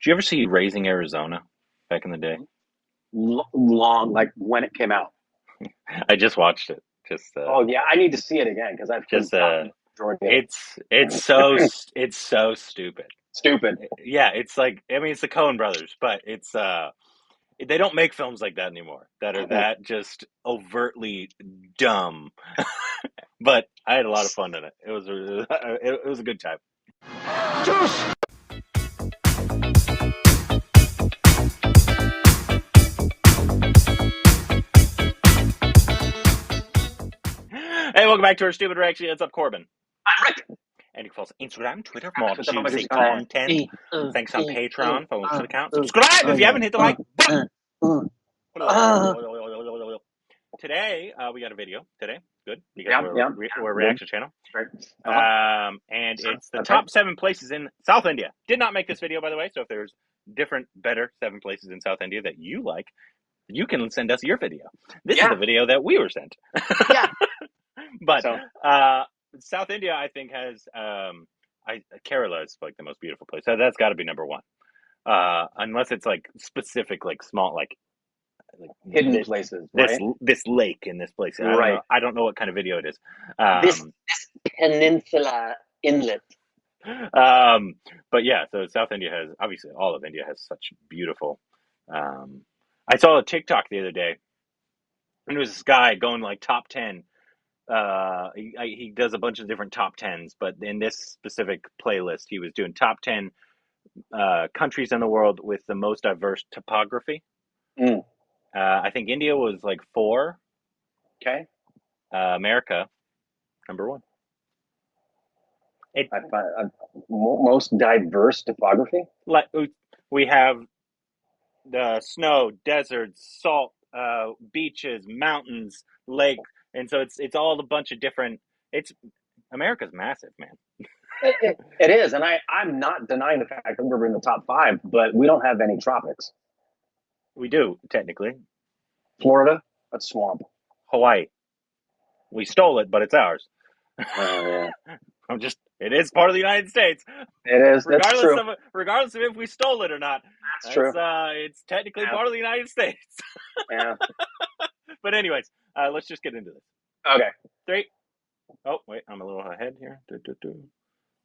Did you ever see Raising Arizona back in the day? Long, like when it came out. I just watched it. Oh yeah, I need to see it again because I've Just forgotten the majority of it. it's so stupid. Stupid. Yeah, it's like I mean it's the Coen brothers, but it's they don't make films like that anymore that are that just overtly dumb. But I had a lot of fun in it. It was a good time. Hey, welcome back to our stupid reaction. What's up, Corbin? I'm Rick. And you can follow us on Instagram, Twitter for more With the juicy juicy content. Thanks on Patreon. Follow us to the account. Subscribe if you haven't hit the like button. Today, we got a video today. Good, because we're a reaction channel. Right. And it's the top 7 places in South India. Did not make this video, by the way, so if there's different, better 7 places in South India that you like, you can send us your video. This is the video that we were sent. Yeah. But South India, I think, has Kerala is like the most beautiful place. So that's got to be number 1, unless it's like specific, like small, like hidden places. Right? This lake in this place. I don't know what kind of video it is. This peninsula inlet. But yeah, so South India has, obviously all of India has such beautiful. I saw a TikTok the other day, and there was this guy going like top 10. He does a bunch of different top 10s, but in this specific playlist, he was doing top 10 countries in the world with the most diverse topography. I think India was like 4. Okay. America, number 1. Most diverse topography. Like we have the snow, deserts, salt, beaches, mountains, lake, and so it's all a bunch of different. America's massive, man. It is, and I'm not denying the fact that we're in the top 5, but we don't have any tropics. We do, technically. Florida, that's swamp. Hawaii, we stole it, but it's ours. Oh yeah. It is part of the United States. It is. That's true. Regardless of if we stole it or not. That's true. It's technically part of the United States. Yeah. But anyways, let's just get into this. Okay. 3. Oh wait, I'm a little ahead here.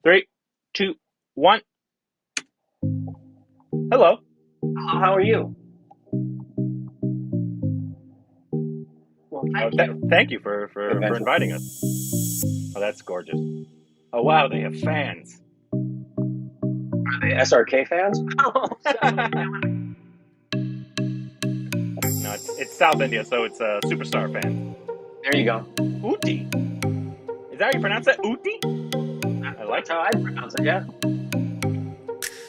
3, 2, 1. Hello. How are you? Well, thank you for inviting us. Oh, that's gorgeous. Oh wow, they have fans. Are they SRK fans? No, it's South India, so it's a Superstar fan. There you go. Ooty. Is that how you pronounce it? Ooty? I like That's how I pronounce it, yeah.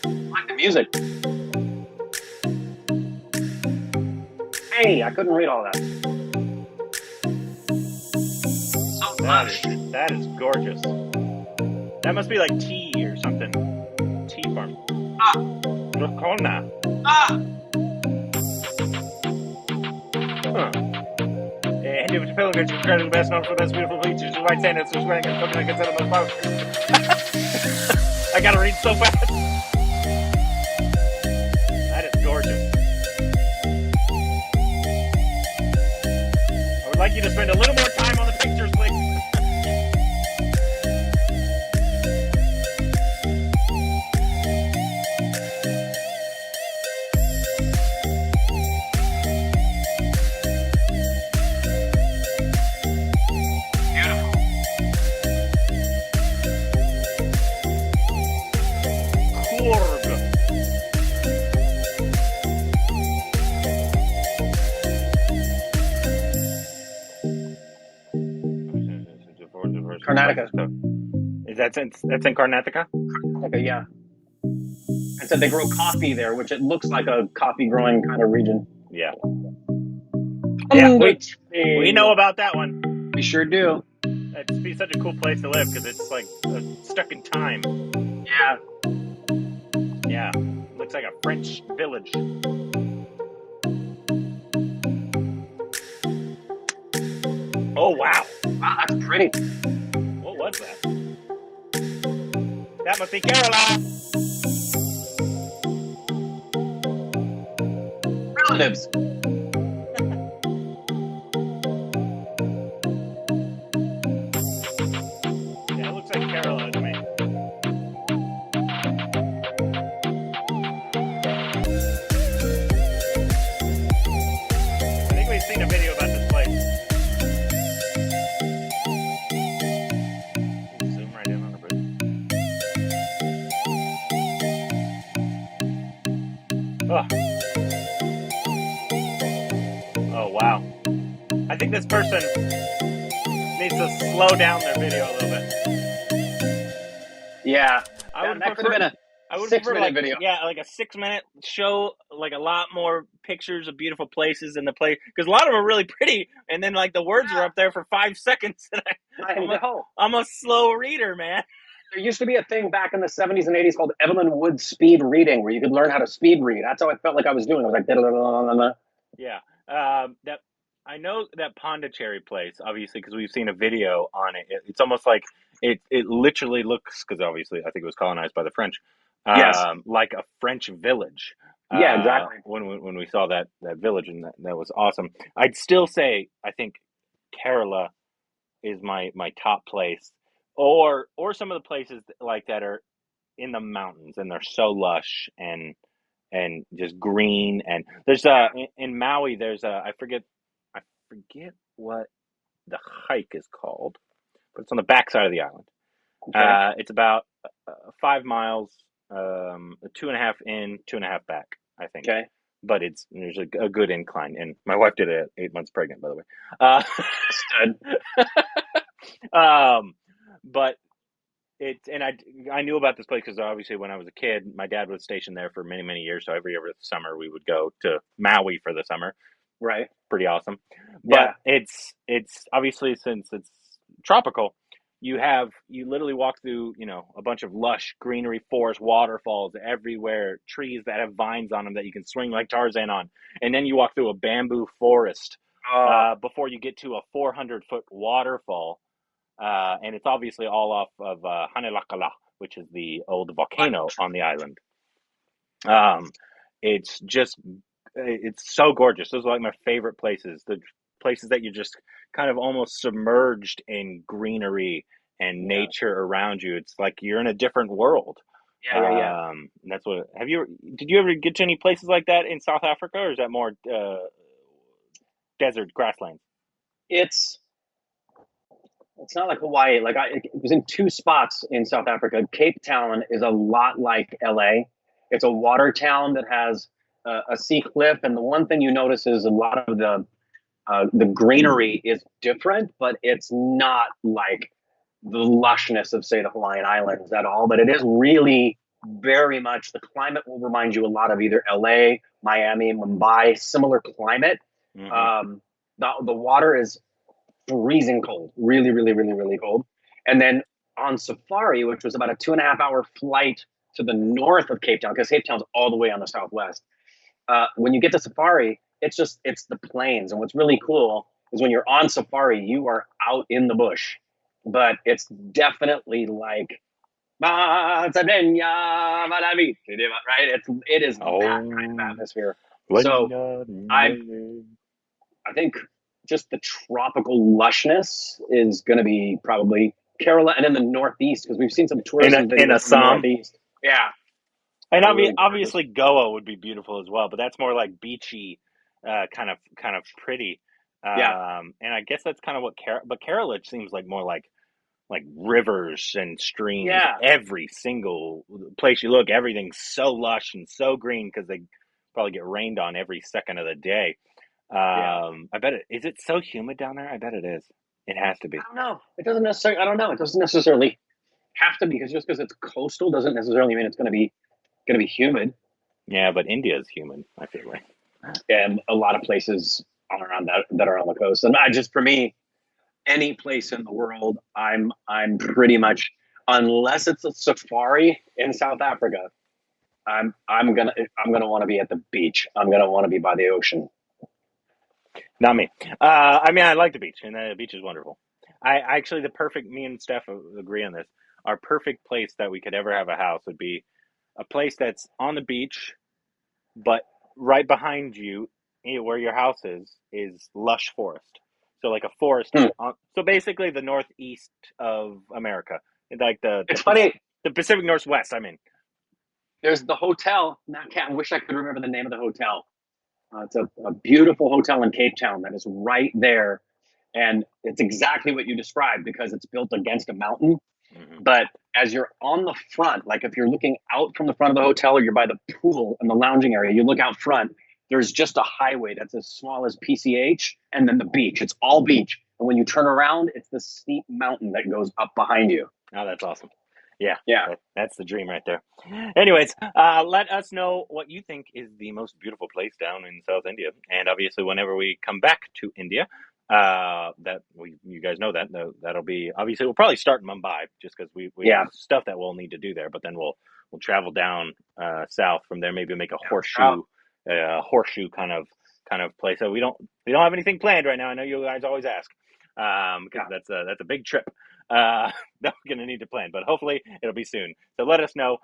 I like the music. Hey, I couldn't read all that. That is gorgeous. That must be like tea or something. Tea farm. Rokona. Hindu pilgrims incredibly best known for those beautiful beaches and white sand. It's just wearing and cooking against the most popular. I gotta read so fast. That is gorgeous. I would like you to spend a little more time on the pictures, please. Karnataka. That's in Karnataka? Okay, yeah. And so they grow coffee there, which it looks like a coffee growing kind of region. Yeah. Yeah, we know about that one. We sure do. It'd be such a cool place to live because it's like stuck in time. Yeah. Yeah. Looks like a French village. Oh, wow. Wow, that's pretty. What was that? That must be Kerala. Maldives. Yeah, it looks like Kerala to me. I think we've seen a video about this place. Zoom right in on a bit. Oh. Oh, wow. I think this person needs to slow down their video a little bit. Yeah, I would that could have prefer. been a I would prefer 6-minute video. Yeah, like a 6 minute show, like a lot more pictures of beautiful places in the place, because a lot of them are really pretty, and then like the words are up there for 5 seconds, and I know. I'm a slow reader, man. There used to be a thing back in the 70s and 80s called Evelyn Wood speed reading, where you could learn how to speed read. That's how I felt like I was doing. I was like, Yeah, that I know that Pondicherry place, obviously, because we've seen a video on it. It's almost like it literally looks, because obviously I think it was colonized by the French, yes. like a French village. Yeah, exactly. When we saw that village, and that was awesome. I'd still say I think Kerala is my top place, or some of the places like that are in the mountains and they're so lush and just green. And there's in Maui, there's I forget what the hike is called, but it's on the backside of the island. Okay. It's about 5 miles, 2.5 in, 2.5 back, I think. Okay. But there's a good incline, and my wife did it at 8 months pregnant, by the way. But it's, and I knew about this place because obviously when I was a kid, my dad was stationed there for many, many years. So every summer we would go to Maui for the summer. Right. Pretty awesome. But Yeah. it's obviously, since it's tropical, you literally walk through, a bunch of lush greenery, forest, waterfalls everywhere, trees that have vines on them that you can swing like Tarzan on. And then you walk through a bamboo forest before you get to a 400-foot waterfall. And it's obviously all off of Hanelakala, which is the old volcano on the island. It's just, it's so gorgeous. Those are like my favorite places. The places that you're just kind of almost submerged in greenery and nature around you. It's like you're in a different world. Yeah. That's did you ever get to any places like that in South Africa, or is that more desert grasslands? It's not like Hawaii. Like it was in two spots in South Africa. Cape Town is a lot like LA. It's a water town that has a sea cliff, and the one thing you notice is a lot of the greenery is different, but it's not like the lushness of, say, the Hawaiian Islands at all. But it is really very much, the climate will remind you a lot of either LA, Miami, Mumbai, similar climate. Mm-hmm. The water is freezing cold, really, really, really, really cold. And then on safari, which was about a 2.5 hour flight to the north of Cape Town, because Cape Town's all the way on the southwest. When you get to safari, it's the plains. And what's really cool is when you're on safari, you are out in the bush, but it's definitely like, right? It is that kind of atmosphere. So I think just the tropical lushness is going to be probably Kerala, and in the Northeast, because we've seen some tourism in videos from the Assam. Northeast. Yeah. And Really obviously Goa would be beautiful as well, but that's more like beachy, kind of pretty. Yeah. And I guess that's kind of what but Kerala seems like more like rivers and streams. Yeah. Every single place you look, everything's so lush and so green because they probably get rained on every second of the day. Yeah. I bet is it so humid down there? I bet it is. It has to be. I don't know. It doesn't necessarily. I don't know. It doesn't necessarily have to be, because just because it's coastal doesn't necessarily mean it's going to be humid. Yeah, but India is humid, I feel like. And a lot of places all around that are on the coast. And for me, any place in the world, I'm pretty much, unless it's a safari in South Africa, I'm gonna want to be at the beach. I'm gonna want to be by the ocean. Not me. I mean, I like the beach, and the beach is wonderful. Me and Steph agree on this. Our perfect place that we could ever have a house would be a place that's on the beach, but right behind you where your house is lush forest. So like a forest. Hmm. So basically the northeast of America, like It's funny. the Pacific Northwest. I mean, There's the hotel. I wish I could remember the name of the hotel. It's a beautiful hotel in Cape Town that is right there. And it's exactly what you described because it's built against a mountain. hmm But as you're on the front, like if you're looking out from the front of the hotel or you're by the pool and the lounging area, you look out front, there's just a highway that's as small as PCH and then the beach. It's all beach. And when you turn around, it's the steep mountain that goes up behind you. oh, that's awesome. Yeah, Yeah. that's the dream right there. Anyways, let us know what you think is the most beautiful place down in South India, and obviously, whenever we come back to India, you guys know that that'll be obviously we'll probably start in Mumbai just because we have Yeah. stuff that we'll need to do there, but then we'll travel down south from there, maybe make a Oh, horseshoe kind of place. So we don't have anything planned right now. I know you guys always ask, because yeah. that's a big trip. That we're going to need to plan, but hopefully it'll be soon. So let us know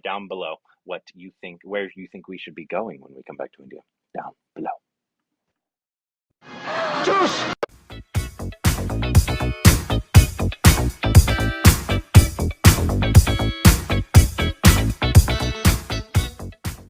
down below what you think, where you think we should be going when we come back to India. Down below.